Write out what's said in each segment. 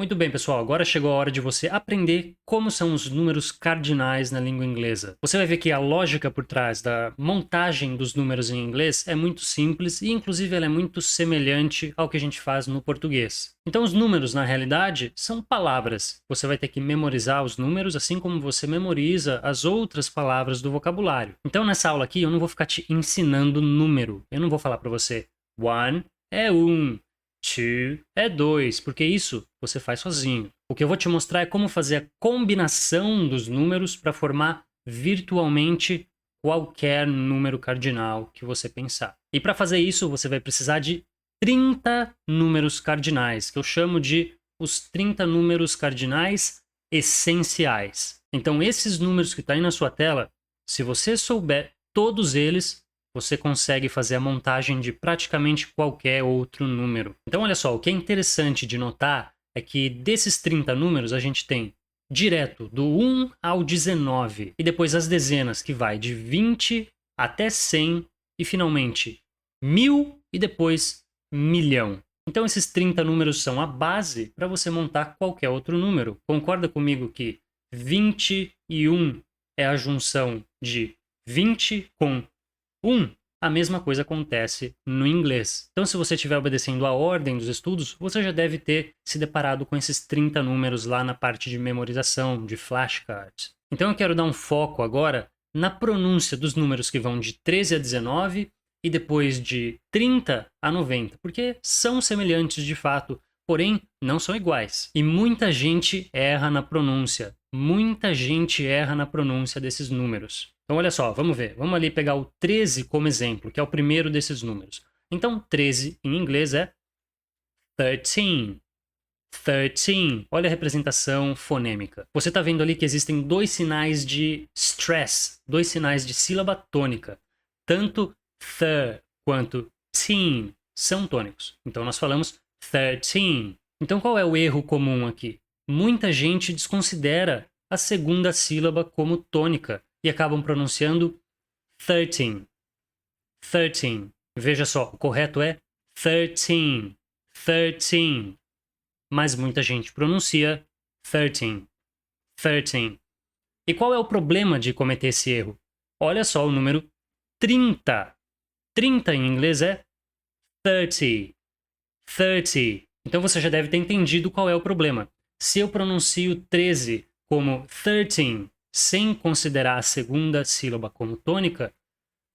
Muito bem, pessoal. Agora chegou a hora de você aprender como são os números cardinais na língua inglesa. Você vai ver que a lógica por trás da montagem dos números em inglês é muito simples e, inclusive, ela é muito semelhante ao que a gente faz no português. Então, os números, na realidade, são palavras. Você vai ter que memorizar os números, assim como você memoriza as outras palavras do vocabulário. Então, nessa aula aqui, eu não vou ficar te ensinando número. Eu não vou falar para você, one é um. Two é 2, porque isso você faz sozinho. O que eu vou te mostrar é como fazer a combinação dos números para formar virtualmente qualquer número cardinal que você pensar. E para fazer isso, você vai precisar de 30 números cardinais, que eu chamo de os 30 números cardinais essenciais. Então, esses números que estão aí na sua tela, se você souber todos eles, você consegue fazer a montagem de praticamente qualquer outro número. Então, olha só, o que é interessante de notar é que desses 30 números a gente tem direto do 1 ao 19 e depois as dezenas que vai de 20 até 100 e finalmente 1000 e depois milhão. Então, esses 30 números são a base para você montar qualquer outro número. Concorda comigo que 21 é a junção de 20 com 1, a mesma coisa acontece no inglês. Então, se você estiver obedecendo a ordem dos estudos, você já deve ter se deparado com esses 30 números lá na parte de memorização, de flashcards. Então, eu quero dar um foco agora na pronúncia dos números que vão de 13 a 19 e depois de 30 a 90, porque são semelhantes de fato, porém não são iguais. E muita gente erra na pronúncia. Muita gente erra na pronúncia desses números. Então, olha só, vamos ver. Vamos ali pegar o 13 como exemplo, que é o primeiro desses números. Então, 13 em inglês é 13. 13. Olha a representação fonêmica. Você está vendo ali que existem dois sinais de stress, dois sinais de sílaba tônica. Tanto th quanto teen são tônicos. Então, nós falamos 13. Então, qual é o erro comum aqui? Muita gente desconsidera a segunda sílaba como tônica e acabam pronunciando 13. 13. Veja só, o correto é 13. 13. Mas muita gente pronuncia 13. 13. E qual é o problema de cometer esse erro? Olha só o número 30. 30 em inglês é 30. 30. Então você já deve ter entendido qual é o problema. Se eu pronuncio 13 como 13, sem considerar a segunda sílaba como tônica,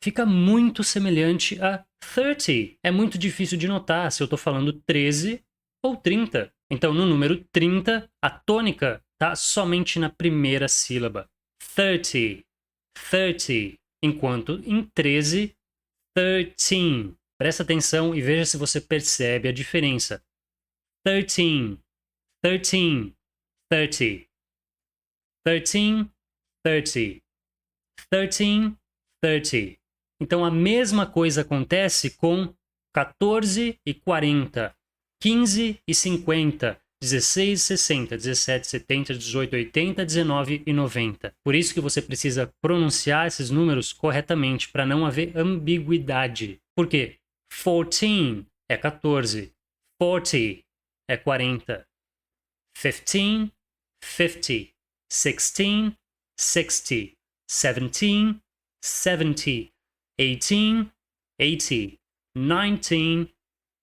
fica muito semelhante a 30. É muito difícil de notar se eu estou falando 13 ou 30. Então, no número 30, a tônica está somente na primeira sílaba. 30. 30. Enquanto em 13, 13. Presta atenção e veja se você percebe a diferença. 13. 13. 30. 13. 30. 13, 30. Então, a mesma coisa acontece com 14 e 40, 15 e 50, 16 e 60, 17 e 70, 18 e 80, 19 e 90. Por isso que você precisa pronunciar esses números corretamente, para não haver ambiguidade. Por quê? 14 é 14, 40 é 40, 15, 50, 16, 60, 17, 70, 18, 80, 19,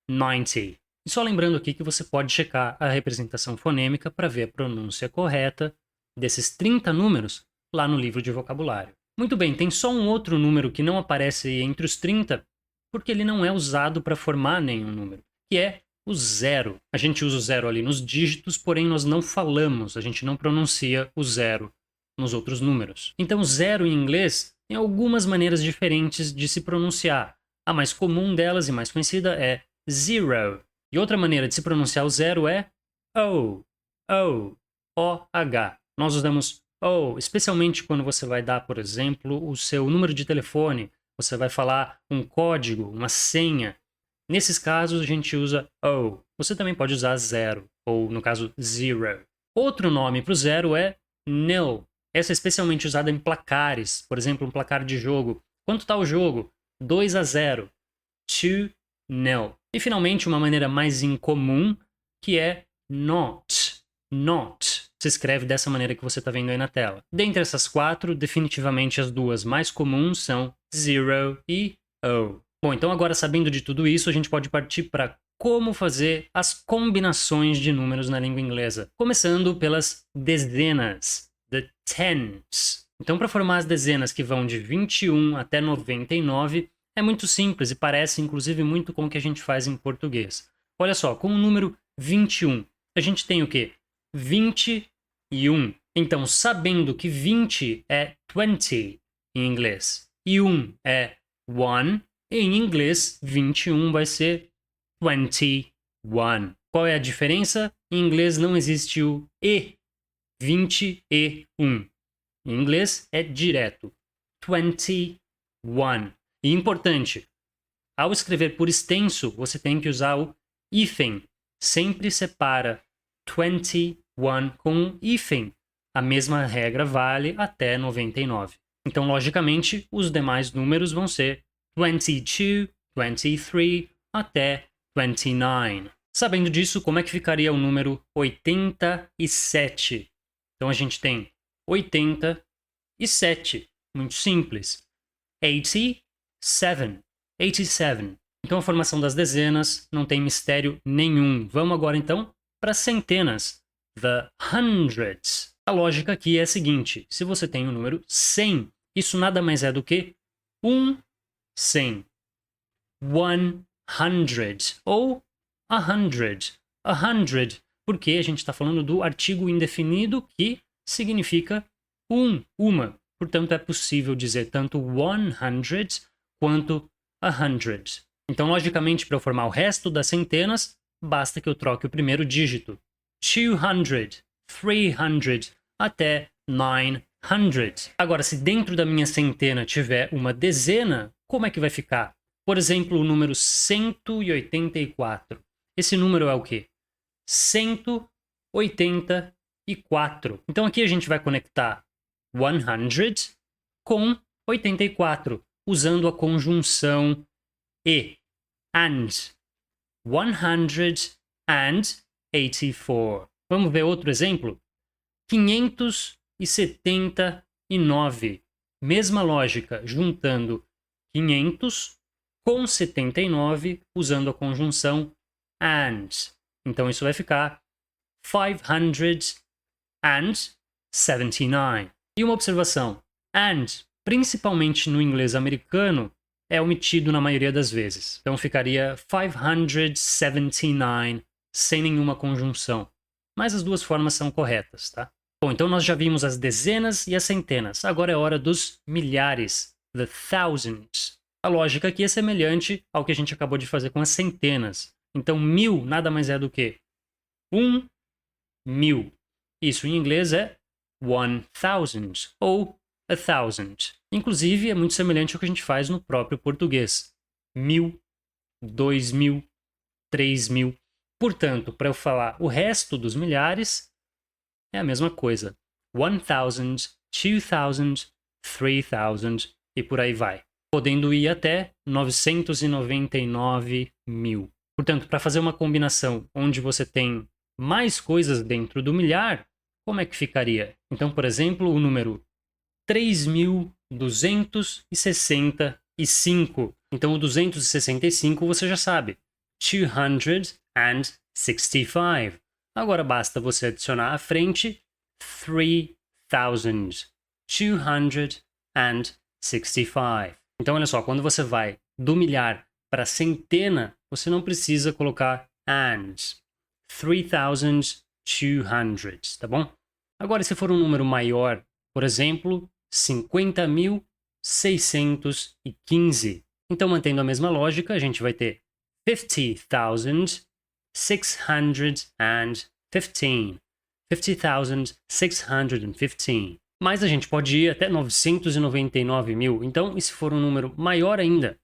90. E só lembrando aqui que você pode checar a representação fonêmica para ver a pronúncia correta desses 30 números lá no livro de vocabulário. Muito bem, tem só um outro número que não aparece entre os 30, porque ele não é usado para formar nenhum número, que é o zero. A gente usa o zero ali nos dígitos, porém nós não falamos, a gente não pronuncia o zero nos outros números. Então, zero em inglês tem algumas maneiras diferentes de se pronunciar. A mais comum delas e mais conhecida é zero. E outra maneira de se pronunciar o zero é O, O, O-H. Nós usamos O, especialmente quando você vai dar, por exemplo, o seu número de telefone. Você vai falar um código, uma senha. Nesses casos, a gente usa O. Você também pode usar zero, ou no caso, zero. Outro nome para o zero é nil. Essa é especialmente usada em placares, por exemplo, um placar de jogo. Quanto está o jogo? 2-0. 2-0. E finalmente, uma maneira mais incomum, que é not. not. Se escreve dessa maneira que você está vendo aí na tela. Dentre essas 4, definitivamente as duas mais comuns são 0 e O. Bom, então agora sabendo de tudo isso, a gente pode partir para como fazer as combinações de números na língua inglesa. Começando pelas dezenas, the tens. Então, para formar as dezenas que vão de 21 até 99, é muito simples e parece, inclusive, muito com o que a gente faz em português. Olha só, com o número 21, a gente tem o quê? 20 e 1. Então, sabendo que 20 é 20 em inglês e 1 é 1, em inglês, 21 vai ser 21. Qual é a diferença? Em inglês não existe o E, 20 e 1. Em inglês é direto, 21. E importante, ao escrever por extenso, você tem que usar o hífen. Sempre separa 21 com um hífen. A mesma regra vale até 99. Então, logicamente, os demais números vão ser 22, 23, até 29. Sabendo disso, como é que ficaria o número 87? Então, a gente tem 87. Muito simples. 87. 87. Então, a formação das dezenas não tem mistério nenhum. Vamos agora, então, para centenas. The hundreds. A lógica aqui é a seguinte. Se você tem o número 100, isso nada mais é do que 100. 100 ou 100. 100, porque a gente está falando do artigo indefinido que significa uma. Portanto, é possível dizer tanto 100 quanto 100. Então, logicamente, para eu formar o resto das centenas, basta que eu troque o primeiro dígito. 200, 300, até 900. Agora, se dentro da minha centena tiver uma dezena, como é que vai ficar? Por exemplo, o número 184. Esse número é o quê? 184. Então aqui a gente vai conectar 100 com 84, usando a conjunção e. And. 184. Vamos ver outro exemplo? 579. Mesma lógica, juntando 500 com 79, usando a conjunção and. Então isso vai ficar 579. E uma observação: and, principalmente no inglês americano, é omitido na maioria das vezes. Então ficaria 579 sem nenhuma conjunção. Mas as duas formas são corretas, tá? Bom, então nós já vimos as dezenas e as centenas. Agora é hora dos milhares, the thousands. A lógica aqui é semelhante ao que a gente acabou de fazer com as centenas. Então 1000 nada mais é do que 1000. Isso em inglês é 1000 ou 1000. Inclusive é muito semelhante ao que a gente faz no próprio português. 1000, 2000, 3000. Portanto, para eu falar o resto dos milhares, é a mesma coisa. 1000, 2000, 3000 e por aí vai. Podendo ir até 999 mil. Portanto, para fazer uma combinação onde você tem mais coisas dentro do milhar, como é que ficaria? Então, por exemplo, o número 3.265. Então, o 265 você já sabe. 265. Agora basta você adicionar à frente 3,000. 265. Então, olha só, quando você vai do milhar para centena, você não precisa colocar and. 3,200, tá bom? Agora, se for um número maior, por exemplo, 50.615. Então, mantendo a mesma lógica, a gente vai ter 50,615. 50,615. Mas a gente pode ir até 999 mil. Então, e se for um número maior ainda?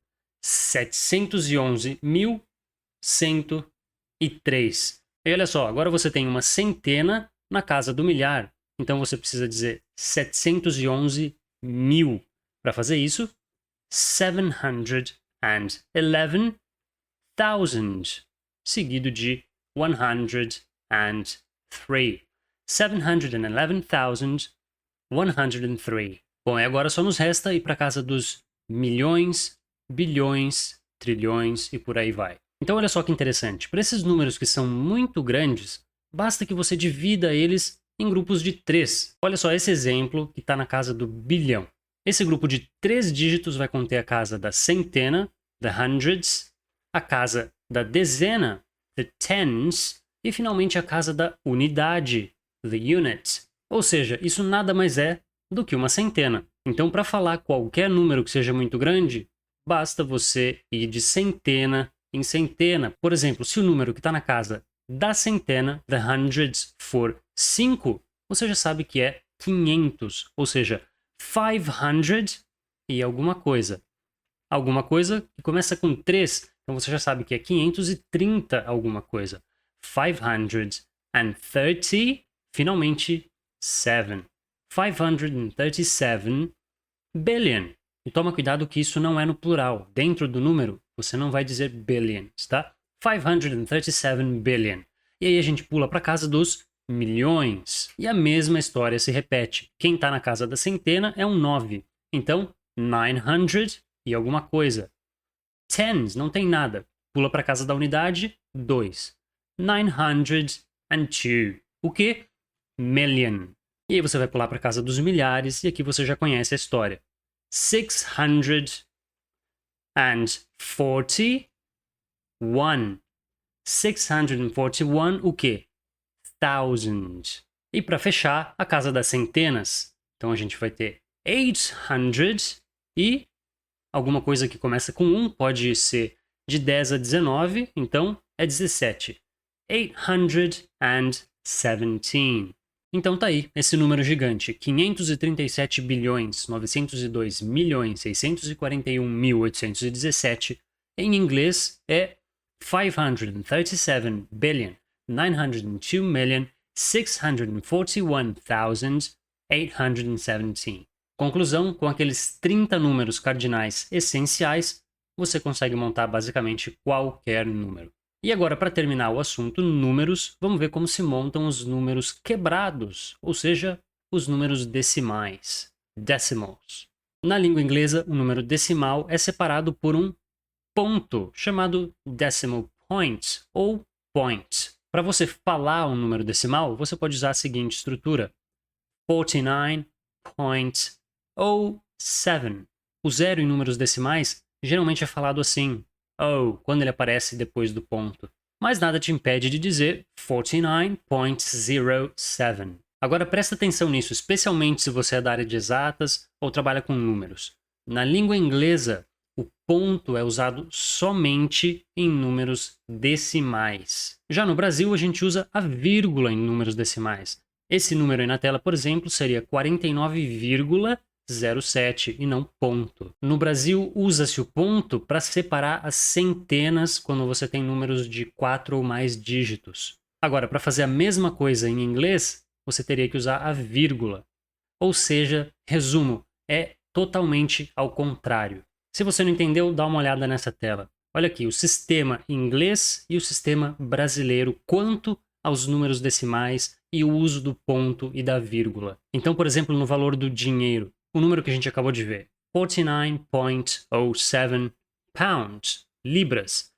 711.103. E olha só, agora você tem uma centena na casa do milhar. Então, você precisa dizer 711 mil. Para fazer isso, 711,000, seguido de 103. 711,103. Bom, e agora só nos resta ir para casa dos milhões, bilhões, trilhões e por aí vai. Então olha só que interessante, para esses números que são muito grandes, basta que você divida eles em grupos de 3. Olha só esse exemplo que está na casa do bilhão. Esse grupo de 3 dígitos vai conter a casa da centena, the hundreds, a casa da dezena, the tens, e finalmente a casa da unidade, the unit. Ou seja, isso nada mais é do que uma centena. Então, para falar qualquer número que seja muito grande, basta você ir de centena em centena. Por exemplo, se o número que está na casa da centena, the hundreds, for 5, você já sabe que é 500, ou seja, 500 e alguma coisa. Alguma coisa que começa com 3, então você já sabe que é 530 alguma coisa. 530, finalmente, 7. 537 billion. E toma cuidado que isso não é no plural. Dentro do número, você não vai dizer billions, tá? 537 billion. E aí a gente pula para casa dos milhões. E a mesma história se repete. Quem está na casa da centena é um 9. Então, 900 e alguma coisa. Tens, não tem nada. Pula para casa da unidade, 2. 902. O quê? Million. E aí você vai pular para casa dos milhares e aqui você já conhece a história. 641. 641 o quê? Thousand. E para fechar, a casa das centenas. Então a gente vai ter 800 e alguma coisa que começa com 1 pode ser de 10 a 19, então é 17. 817. Então tá aí, esse número gigante, 537 bilhões, 902 milhões, 641.817, em inglês é 537 billion, 902 million, 641,817. Conclusão, com aqueles 30 números cardinais essenciais, você consegue montar basicamente qualquer número. E agora, para terminar o assunto números, vamos ver como se montam os números quebrados, ou seja, os números decimais, decimals. Na língua inglesa, o número decimal é separado por um ponto, chamado decimal point ou point. Para você falar um número decimal, você pode usar a seguinte estrutura: 49.07. O zero em números decimais geralmente é falado assim, quando ele aparece depois do ponto. Mas nada te impede de dizer 49.07. Agora presta atenção nisso, especialmente se você é da área de exatas ou trabalha com números. Na língua inglesa, o ponto é usado somente em números decimais. Já no Brasil, a gente usa a vírgula em números decimais. Esse número aí na tela, por exemplo, seria 49,07 e não ponto. No Brasil, usa-se o ponto para separar as centenas quando você tem números de 4 ou mais dígitos. Agora, para fazer a mesma coisa em inglês, você teria que usar a vírgula. Ou seja, resumo, é totalmente ao contrário. Se você não entendeu, dá uma olhada nessa tela. Olha aqui, o sistema inglês e o sistema brasileiro quanto aos números decimais e o uso do ponto e da vírgula. Então, por exemplo, no valor do dinheiro, o número que a gente acabou de ver, 49.07 pounds, libras.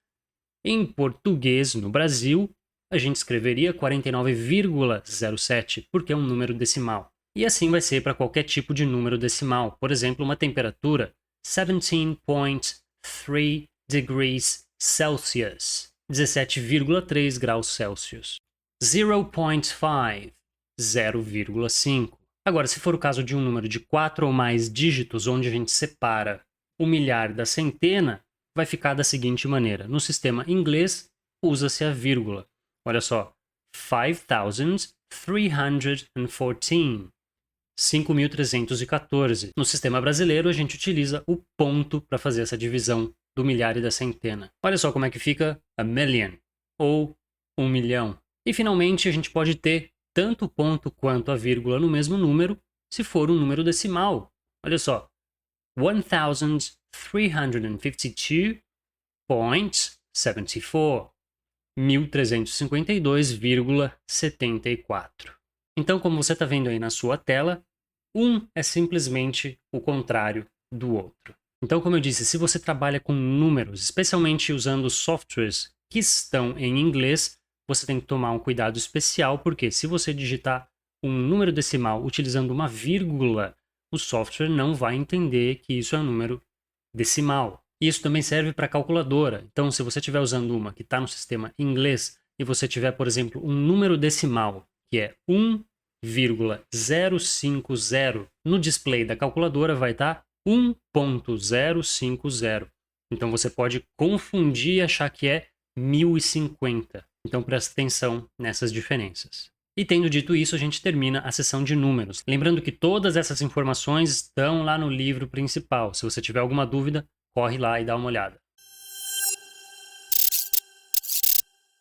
Em português, no Brasil, a gente escreveria 49,07, porque é um número decimal. E assim vai ser para qualquer tipo de número decimal. Por exemplo, uma temperatura, 17.3 degrees Celsius, 17,3 graus Celsius. 0.5, 0,5. Agora, se for o caso de um número de 4 ou mais dígitos, onde a gente separa o milhar da centena, vai ficar da seguinte maneira. No sistema inglês, usa-se a vírgula. Olha só, 5,314. 5.314. No sistema brasileiro, a gente utiliza o ponto para fazer essa divisão do milhar e da centena. Olha só como é que fica a million, ou 1 milhão. E finalmente, a gente pode ter tanto o ponto quanto a vírgula no mesmo número, se for um número decimal. Olha só, 1,352.74. 1352,74. Então, como você está vendo aí na sua tela, um é simplesmente o contrário do outro. Então, como eu disse, se você trabalha com números, especialmente usando softwares que estão em inglês, você tem que tomar um cuidado especial, porque se você digitar um número decimal utilizando uma vírgula, o software não vai entender que isso é um número decimal. Isso também serve para calculadora. Então, se você estiver usando uma que está no sistema inglês e você tiver, por exemplo, um número decimal, que é 1,050, no display da calculadora vai estar 1.050. Então, você pode confundir e achar que é 1050. Então, presta atenção nessas diferenças. E tendo dito isso, a gente termina a sessão de números. Lembrando que todas essas informações estão lá no livro principal. Se você tiver alguma dúvida, corre lá e dá uma olhada.